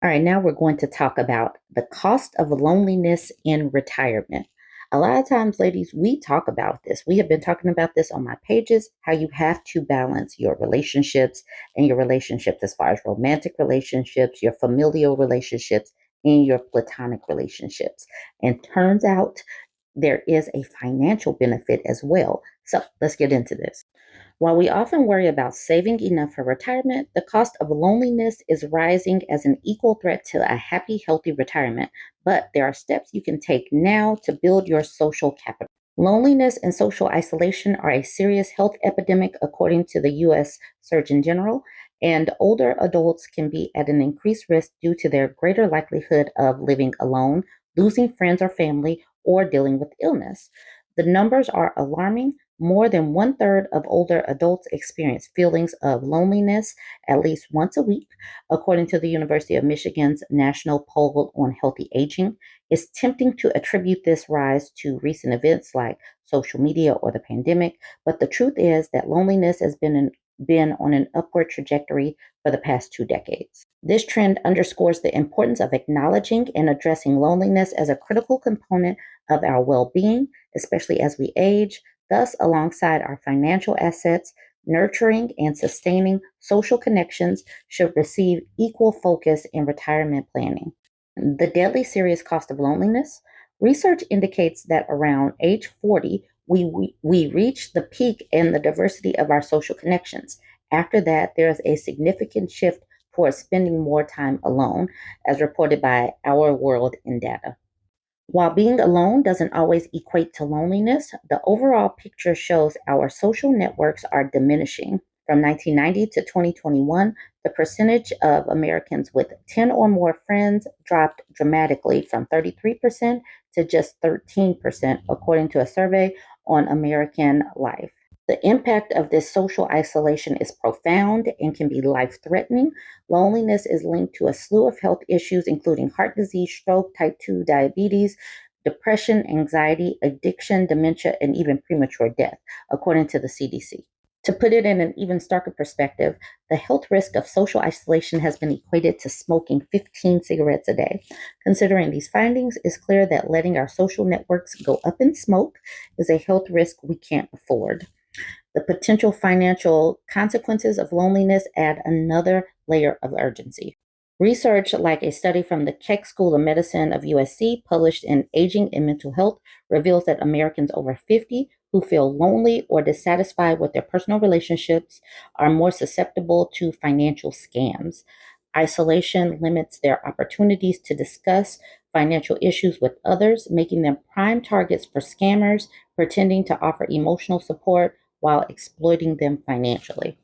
All right, now we're going to talk about the cost of loneliness in retirement. A lot of times, ladies, we talk about this. We have been talking about this on my pages, how you have to balance your relationships and your relationships as far as romantic relationships, your familial relationships, and your platonic relationships. And turns out there is a financial benefit as well. So let's get into this. While we often worry about saving enough for retirement, the cost of loneliness is rising as an equal threat to a happy, healthy retirement. But there are steps you can take now to build your social capital. Loneliness and social isolation are a serious health epidemic, according to the U.S. Surgeon General, and older adults can be at an increased risk due to their greater likelihood of living alone, losing friends or family, or dealing with illness. The numbers are alarming. More than one third of older adults experience feelings of loneliness at least once a week, according to the University of Michigan's National Poll on Healthy Aging. It's tempting to attribute this rise to recent events like social media or the pandemic, but the truth is that loneliness has been on an upward trajectory for the past 2 decades. This trend underscores the importance of acknowledging and addressing loneliness as a critical component of our well being, especially as we age. Thus, alongside our financial assets, nurturing and sustaining social connections should receive equal focus in retirement planning. The deadly serious cost of loneliness. Research indicates that around age 40, we reach the peak in the diversity of our social connections. After that, there is a significant shift towards spending more time alone, as reported by Our World in Data. While being alone doesn't always equate to loneliness, the overall picture shows our social networks are diminishing. From 1990 to 2021, the percentage of Americans with 10 or more friends dropped dramatically from 33% to just 13%, according to a survey on American Life. The impact of this social isolation is profound and can be life threatening. Loneliness is linked to a slew of health issues, including heart disease, stroke, type 2 diabetes, depression, anxiety, addiction, dementia, and even premature death, according to the CDC. To put it in an even starker perspective, the health risk of social isolation has been equated to smoking 15 cigarettes a day. Considering these findings, it's clear that letting our social networks go up in smoke is a health risk we can't afford. The potential financial consequences of loneliness add another layer of urgency. Research, like a study from the Keck School of Medicine of USC, published in Aging and Mental Health, reveals that Americans over 50 who feel lonely or dissatisfied with their personal relationships are more susceptible to financial scams. Isolation limits their opportunities to discuss financial issues with others, making them prime targets for scammers pretending to offer emotional support while exploiting them financially.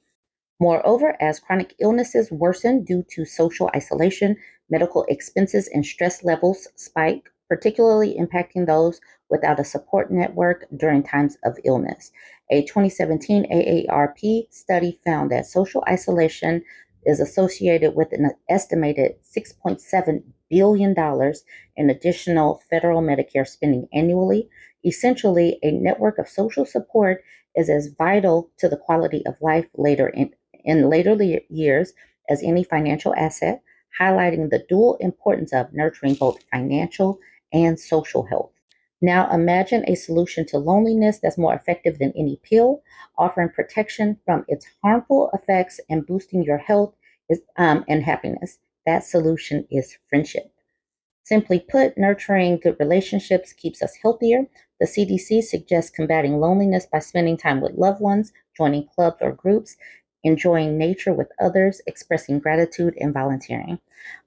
Moreover, as chronic illnesses worsen due to social isolation, medical expenses and stress levels spike, particularly impacting those without a support network during times of illness. A 2017 AARP study found that social isolation is associated with an estimated $6.7 billion in additional federal Medicare spending annually. Essentially, a network of social support is as vital to the quality of life in later years as any financial asset, highlighting the dual importance of nurturing both financial and social health. Now imagine a solution to loneliness that's more effective than any pill, offering protection from its harmful effects and boosting your health and happiness. That solution is friendship. Simply put, nurturing good relationships keeps us healthier. The CDC suggests combating loneliness by spending time with loved ones, joining clubs or groups, enjoying nature with others, expressing gratitude, and volunteering.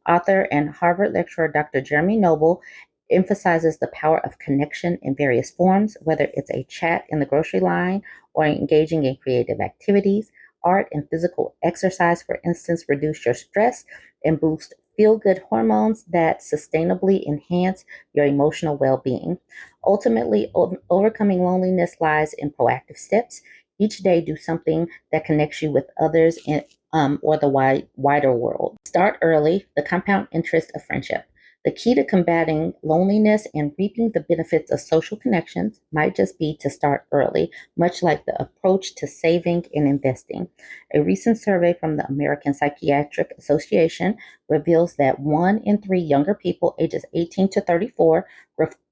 Author and Harvard lecturer Dr. Jeremy Noble emphasizes the power of connection in various forms, whether it's a chat in the grocery line or engaging in creative activities. Art and physical exercise, for instance, reduce your stress and boost feel good hormones that sustainably enhance your emotional well being. Ultimately, overcoming loneliness lies in proactive steps. Each day, do something that connects you with others or the wider world. Start early, the compound interest of friendship. The key to combating loneliness and reaping the benefits of social connections might just be to start early, much like the approach to saving and investing. A recent survey from the American Psychiatric Association reveals that 1 in 3 younger people ages 18 to 34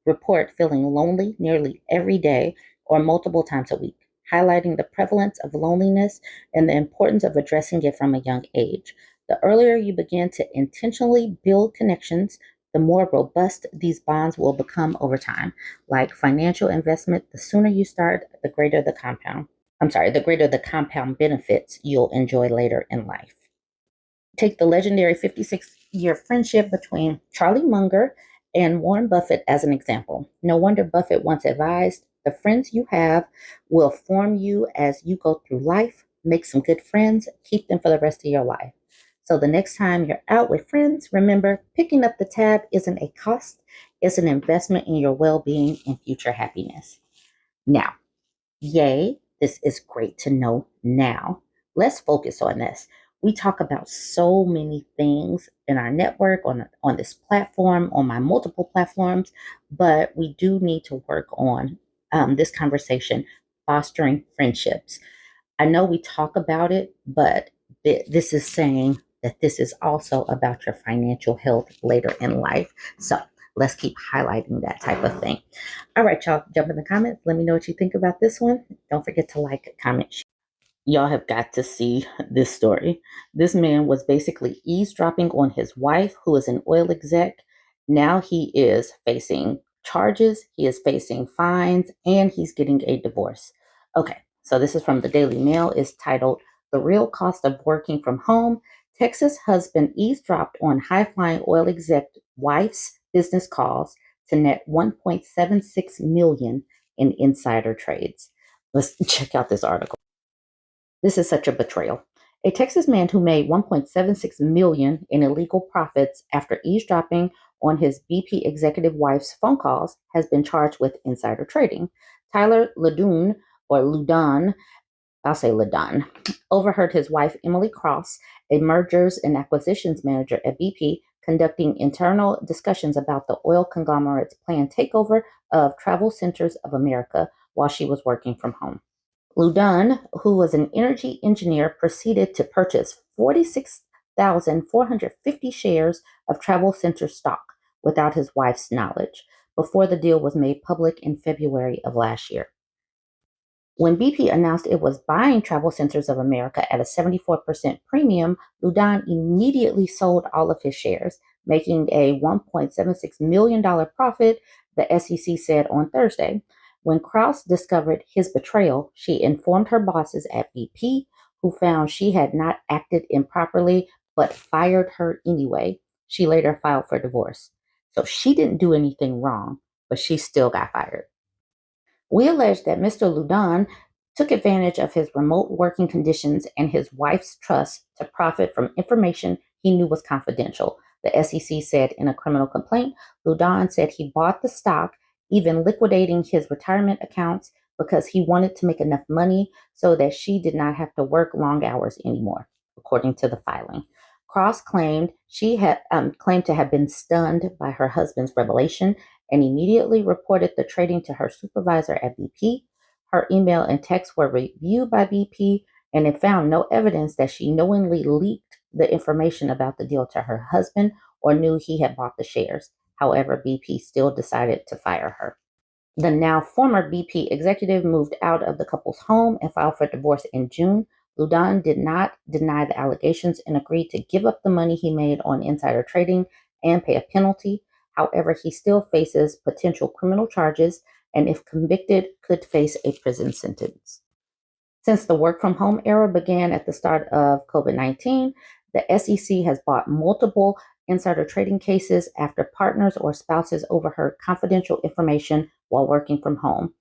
report feeling lonely nearly every day or multiple times a week, highlighting the prevalence of loneliness and the importance of addressing it from a young age. The earlier you begin to intentionally build connections, the more robust these bonds will become over time. Like financial investment, the sooner you start, the greater the compound benefits you'll enjoy later in life. Take the legendary 56-year friendship between Charlie Munger and Warren Buffett as an example. No wonder Buffett once advised, the friends you have will form you as you go through life. Make some good friends, keep them for the rest of your life. So the next time you're out with friends, remember picking up the tab isn't a cost, it's an investment in your well being and future happiness. Now, yay, this is great to know now. Let's focus on this. We talk about so many things in our network, on this platform, on my multiple platforms, but we do need to work on this conversation, fostering friendships. I know we talk about it, but this is saying that this is also about your financial health later in life. So let's keep highlighting that type of thing. All right, y'all, jump in the comments. Let me know what you think about this one. Don't forget to like, comment, share. Y'all have got to see this story. This man was basically eavesdropping on his wife, who is an oil exec. Now he is facing charges, he is facing fines, and he's getting a divorce. Okay, so this is from the Daily Mail. It's titled, The Real Cost of Working from Home. Texas husband eavesdropped on high-flying oil exec wife's business calls to net 1.76 million in insider trades. Let's check out this article. This is such a betrayal. A Texas man who made 1.76 million in illegal profits after eavesdropping on his BP executive wife's phone calls has been charged with insider trading. Tyler Ledun, or Ludon, I'll say Ledon, overheard his wife Emily Cross, a mergers and acquisitions manager at BP, conducting internal discussions about the oil conglomerate's planned takeover of Travel Centers of America while she was working from home. Ludon, who was an energy engineer, proceeded to purchase 46,450 shares of Travel Center stock without his wife's knowledge before the deal was made public in February of last year. When BP announced it was buying Travel Centers of America at a 74% premium, Ludon immediately sold all of his shares, making a $1.76 million profit, the SEC said on Thursday. When Krause discovered his betrayal, she informed her bosses at BP, who found she had not acted improperly but fired her anyway. She later filed for divorce. So she didn't do anything wrong, but she still got fired. We allege that Mr. Ludon took advantage of his remote working conditions and his wife's trust to profit from information he knew was confidential, the SEC said in a criminal complaint. Ludon said he bought the stock, even liquidating his retirement accounts because he wanted to make enough money so that she did not have to work long hours anymore, according to the filing. Cross claimed she had claimed to have been stunned by her husband's revelation and immediately reported the trading to her supervisor at BP. Her email and text were reviewed by BP, and it found no evidence that she knowingly leaked the information about the deal to her husband or knew he had bought the shares. However, BP still decided to fire her. The now former BP executive moved out of the couple's home and filed for divorce in June. Ludon did not deny the allegations and agreed to give up the money he made on insider trading and pay a penalty. However, he still faces potential criminal charges and, if convicted, could face a prison sentence. Since the work from home era began at the start of COVID-19, the SEC has bought multiple insider trading cases after partners or spouses overheard confidential information while working from home.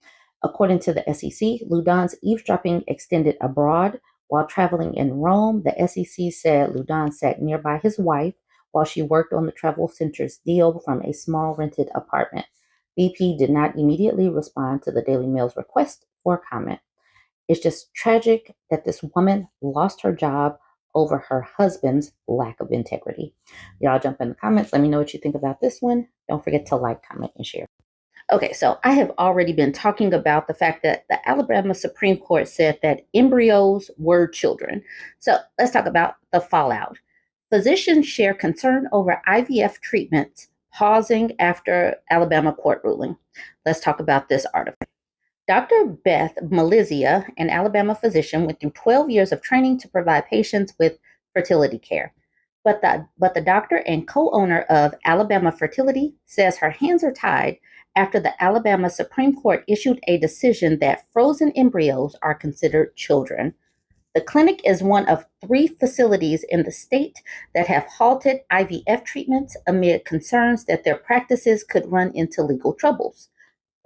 According to the SEC, Ludon's eavesdropping extended abroad. While traveling in Rome, the SEC said Ludon sat nearby his wife while she worked on the Travel Center's deal from a small rented apartment. BP did not immediately respond to the Daily Mail's request for comment. It's just tragic that this woman lost her job over her husband's lack of integrity. Y'all jump in the comments. Let me know what you think about this one. Don't forget to like, comment, and share. Okay, so I have already been talking about the fact that the Alabama Supreme Court said that embryos were children. So let's talk about the fallout. Physicians share concern over IVF treatments pausing after Alabama court ruling. Let's talk about this article. Dr. Beth Malizia, an Alabama physician, went through 12 years of training to provide patients with fertility care. But the doctor and co-owner of Alabama Fertility says her hands are tied after the Alabama Supreme Court issued a decision that frozen embryos are considered children. The clinic is one of 3 facilities in the state that have halted IVF treatments amid concerns that their practices could run into legal troubles.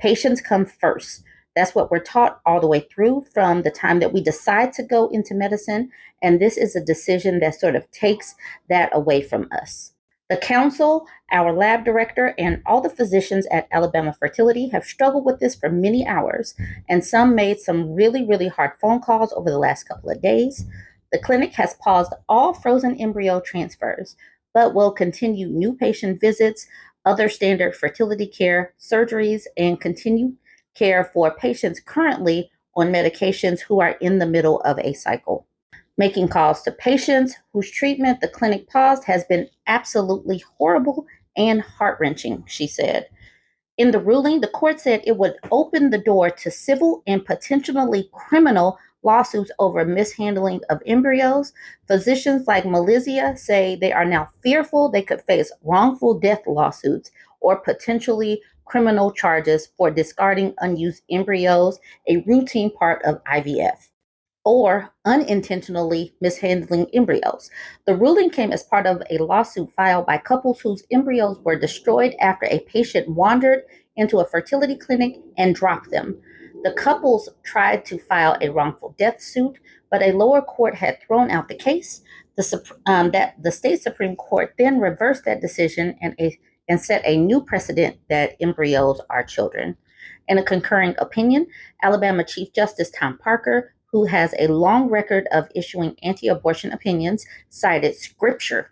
Patients come first. That's what we're taught all the way through from the time that we decide to go into medicine. And this is a decision that sort of takes that away from us. The council, our lab director, and all the physicians at Alabama Fertility have struggled with this for many hours, and some made some really, really hard phone calls over the last couple of days. The clinic has paused all frozen embryo transfers, but will continue new patient visits, other standard fertility care, surgeries, and continue care for patients currently on medications who are in the middle of a cycle. Making calls to patients whose treatment the clinic paused has been absolutely horrible and heart-wrenching, she said. In the ruling, the court said it would open the door to civil and potentially criminal lawsuits over mishandling of embryos. Physicians like Malizia say they are now fearful they could face wrongful death lawsuits or potentially criminal charges for discarding unused embryos, a routine part of IVF, or unintentionally mishandling embryos. The ruling came as part of a lawsuit filed by couples whose embryos were destroyed after a patient wandered into a fertility clinic and dropped them. The couples tried to file a wrongful death suit, but a lower court had thrown out the case. The state Supreme Court then reversed that decision and set a new precedent that embryos are children. In a concurring opinion, Alabama Chief Justice Tom Parker, who has a long record of issuing anti-abortion opinions, cited scripture,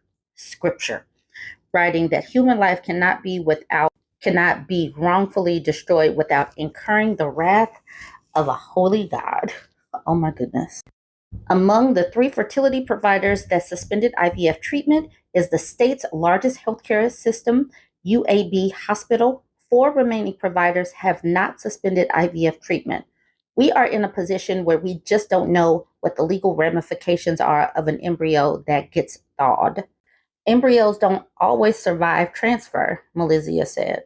writing that human life cannot be wrongfully destroyed without incurring the wrath of a holy God. Oh my goodness. Among the 3 fertility providers that suspended IVF treatment is the state's largest healthcare system, UAB Hospital. 4 remaining providers have not suspended IVF treatment. We are in a position where we just don't know what the legal ramifications are of an embryo that gets thawed. Embryos don't always survive transfer, Malizia said.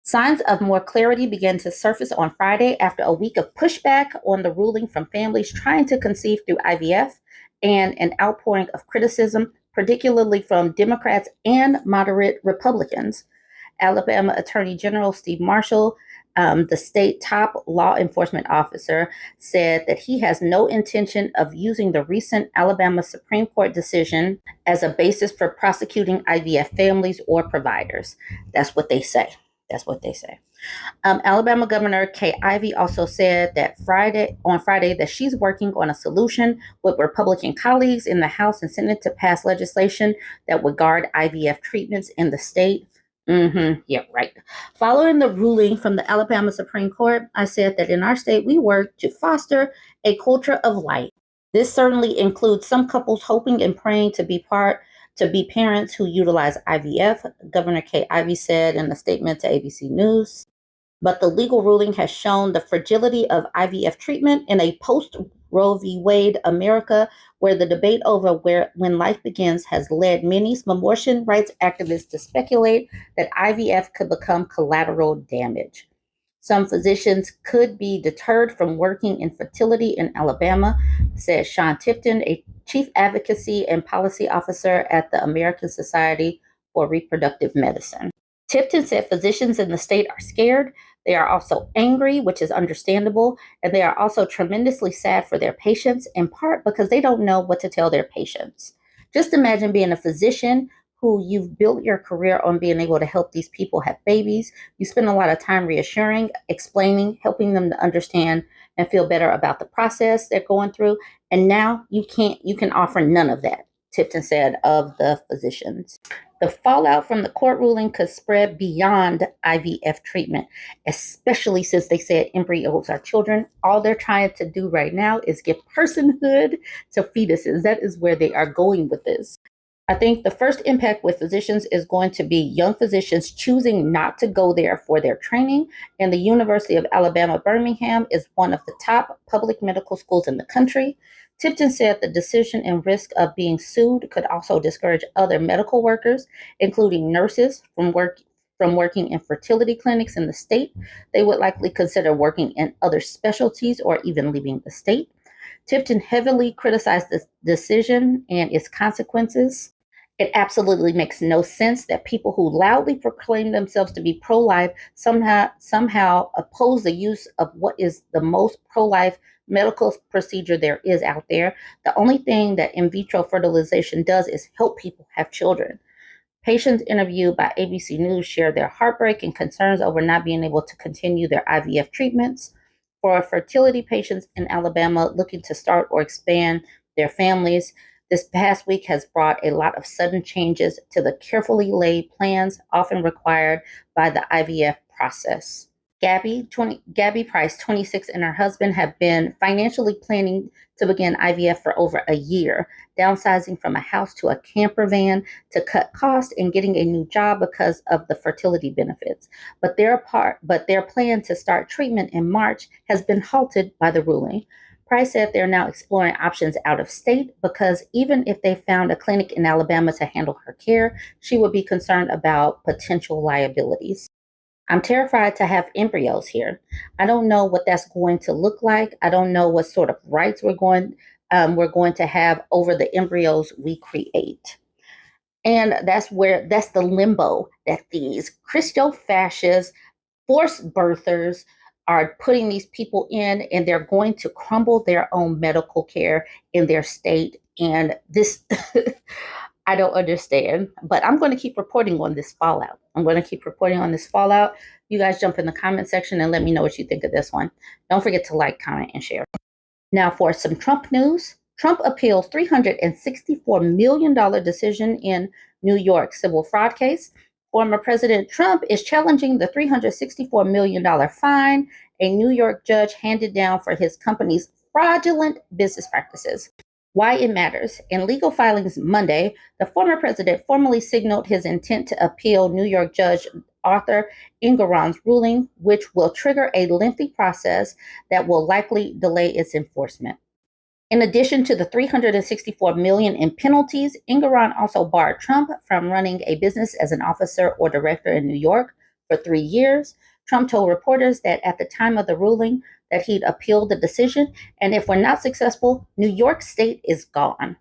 Signs of more clarity began to surface on Friday after a week of pushback on the ruling from families trying to conceive through IVF and an outpouring of criticism, particularly from Democrats and moderate Republicans. Alabama Attorney General Steve Marshall, the state top law enforcement officer, said that he has no intention of using the recent Alabama Supreme Court decision as a basis for prosecuting IVF families or providers. That's what they say. Alabama Governor Kay Ivey also said that on Friday that she's working on a solution with Republican colleagues in the House and Senate to pass legislation that would guard IVF treatments in the state. Yeah, right. Following the ruling from the Alabama Supreme Court, I said that in our state we work to foster a culture of light. This certainly includes some couples hoping and praying to be parents who utilize IVF, Governor Kay Ivey said in a statement to ABC News. But the legal ruling has shown the fragility of IVF treatment in a post-Roe v. Wade America, where the debate over when life begins has led many abortion rights activists to speculate that IVF could become collateral damage. Some physicians could be deterred from working in fertility in Alabama, said Sean Tipton, a chief advocacy and policy officer at the American Society for Reproductive Medicine. Tipton said physicians in the state are scared. They are also angry, which is understandable, and they are also tremendously sad for their patients, in part because they don't know what to tell their patients. Just imagine being a physician who you've built your career on being able to help these people have babies. You spend a lot of time reassuring, explaining, helping them to understand and feel better about the process they're going through. And now you can offer none of that, Tipton said of the physicians. The fallout from the court ruling could spread beyond IVF treatment, especially since they said embryos are children. All they're trying to do right now is give personhood to fetuses. That is where they are going with this. I think the first impact with physicians is going to be young physicians choosing not to go there for their training. And the University of Alabama, Birmingham is one of the top public medical schools in the country. Tipton said the decision and risk of being sued could also discourage other medical workers, including nurses, from working in fertility clinics in the state. They would likely consider working in other specialties or even leaving the state. Tipton heavily criticized this decision and its consequences. It absolutely makes no sense that people who loudly proclaim themselves to be pro-life somehow oppose the use of what is the most pro-life medical procedure there is out there. The only thing that in vitro fertilization does is help people have children. Patients interviewed by ABC News shared their heartbreak and concerns over not being able to continue their IVF treatments. For fertility patients in Alabama looking to start or expand their families, this past week has brought a lot of sudden changes to the carefully laid plans often required by the IVF process. Gabby Price, 26, and her husband have been financially planning to begin IVF for over a year, downsizing from a house to a camper van to cut costs and getting a new job because of the fertility benefits. But their plan to start treatment in March has been halted by the ruling. Price said they're now exploring options out of state because even if they found a clinic in Alabama to handle her care, she would be concerned about potential liabilities. I'm terrified to have embryos here. I don't know what that's going to look like. I don't know what sort of rights we're going to have over the embryos we create. And that's the limbo that these Christo-fascist forced birthers are putting these people in, and they're going to crumble their own medical care in their state. And this I don't understand, but I'm going to keep reporting on this fallout. You guys jump in the comment section and let me know what you think of this one. Don't forget to like, comment, and share. Now for some Trump news. Trump appeals $364 million decision in New York civil fraud case. Former President Trump is challenging the $364 million fine a New York judge handed down for his company's fraudulent business practices. Why it matters. In legal filings Monday, the former president formally signaled his intent to appeal New York Judge Arthur Engoron's ruling, which will trigger a lengthy process that will likely delay its enforcement. In addition to the $364 million in penalties, Engoron also barred Trump from running a business as an officer or director in New York for 3 years. Trump told reporters that at the time of the ruling that he'd appealed the decision, and if we're not successful, New York State is gone.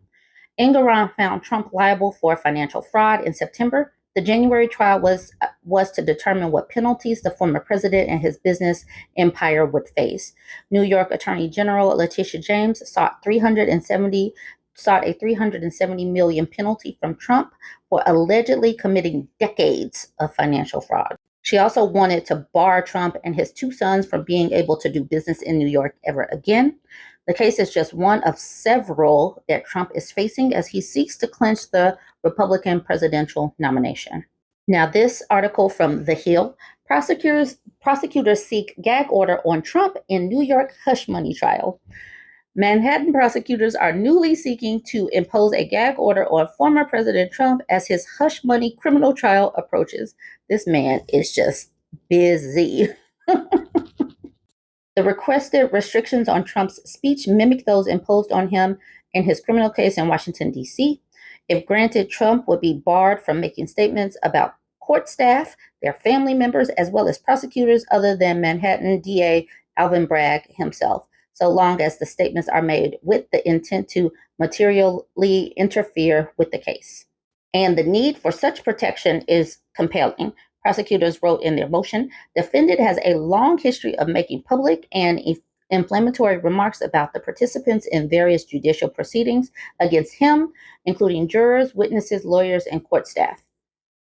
Engoron found Trump liable for financial fraud in September. The January trial was to determine what penalties the former president and his business empire would face. New York Attorney General Letitia James sought a $370 million penalty from Trump for allegedly committing decades of financial fraud. She also wanted to bar Trump and his 2 sons from being able to do business in New York ever again. The case is just one of several that Trump is facing as he seeks to clinch the Republican presidential nomination. Now, this article from The Hill, prosecutors seek gag order on Trump in New York hush money trial. Manhattan prosecutors are newly seeking to impose a gag order on former President Trump as his hush money criminal trial approaches. This man is just busy. The requested restrictions on Trump's speech mimic those imposed on him in his criminal case in Washington, D.C. If granted, Trump would be barred from making statements about court staff, their family members, as well as prosecutors other than Manhattan DA Alvin Bragg himself, so long as the statements are made with the intent to materially interfere with the case. And the need for such protection is compelling. Prosecutors wrote in their motion, defendant has a long history of making public and inflammatory remarks about the participants in various judicial proceedings against him, including jurors, witnesses, lawyers, and court staff.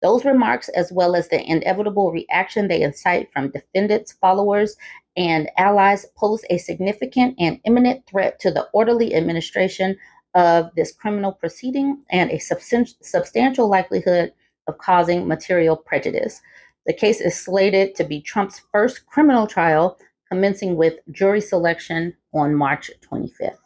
Those remarks, as well as the inevitable reaction they incite from defendants' followers and allies pose a significant and imminent threat to the orderly administration of this criminal proceeding and a substantial likelihood of causing material prejudice. The case is slated to be Trump's first criminal trial, commencing with jury selection on March 25th.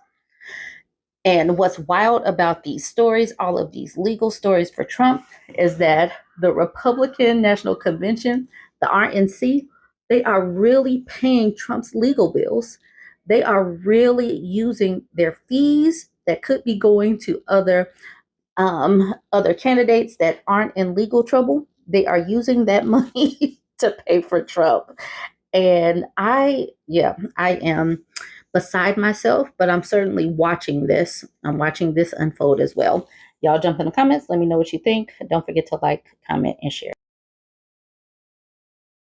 And what's wild about these stories, all of these legal stories for Trump, is that the Republican National Convention, the RNC, they are really paying Trump's legal bills. They are really using their fees that could be going to other candidates that aren't in legal trouble. They are using that money to pay for Trump. And I am beside myself, but I'm certainly watching this. I'm watching this unfold as well. Y'all jump in the comments. Let me know what you think. Don't forget to like, comment, and share.